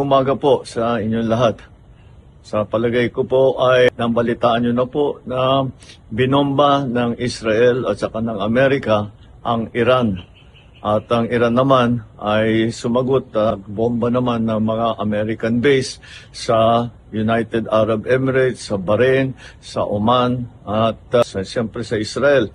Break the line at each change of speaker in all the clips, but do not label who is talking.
umaga po sa inyong lahat. Sa palagay ko po ay nambalitaan nyo na po na binomba ng Israel at saka ng Amerika ang Iran. At ang Iran naman ay sumagot at bomba naman ng mga American base sa United Arab Emirates, sa Bahrain, sa Oman at siyempre sa Israel.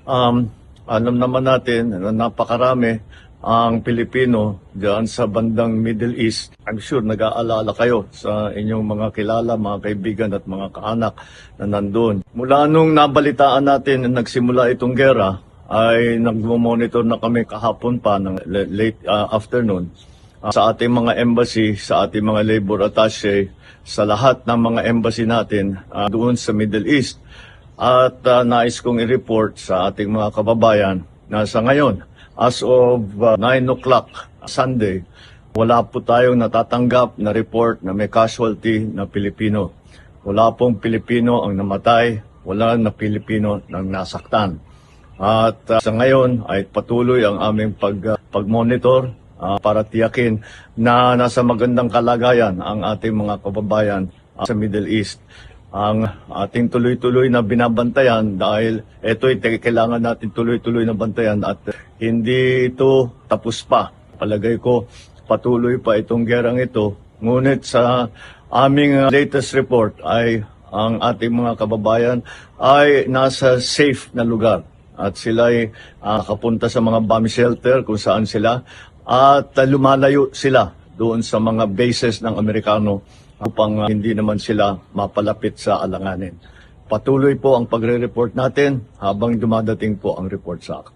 Alam naman natin na napakarami ang Pilipino diyan sa bandang Middle East. I'm sure nag-aalala kayo sa inyong mga kilala, mga kaibigan at mga kaanak na nandun. Mula nung nabalitaan natin na nagsimula itong gera, ay nag-monitor na kami kahapon pa ng late afternoon sa ating mga embassy, sa ating mga labor attaché, sa lahat ng mga embassy natin doon sa Middle East. At nais kong i-report sa ating mga kababayan na sa ngayon, as of 9 o'clock Sunday, wala po tayong natatanggap na report na may casualty na Pilipino. Wala pong Pilipino ang namatay, wala na Pilipino nang nasaktan. At sa ngayon ay patuloy ang aming pag-monitor para tiyakin na nasa magandang kalagayan ang ating mga kababayan sa Middle East. Ang ating tuloy-tuloy na binabantayan dahil ito'y kailangan natin tuloy-tuloy na bantayan at hindi ito tapos pa. Palagay ko patuloy pa itong gerang ito. Ngunit sa aming latest report ay ang ating mga kababayan ay nasa safe na lugar. At sila ay kapunta sa mga bomb shelter kung saan sila at lumalayo sila doon sa mga bases ng Amerikano upang hindi naman sila mapalapit sa alanganin. Patuloy po ang pagre-report natin habang dumadating po ang report sa akin.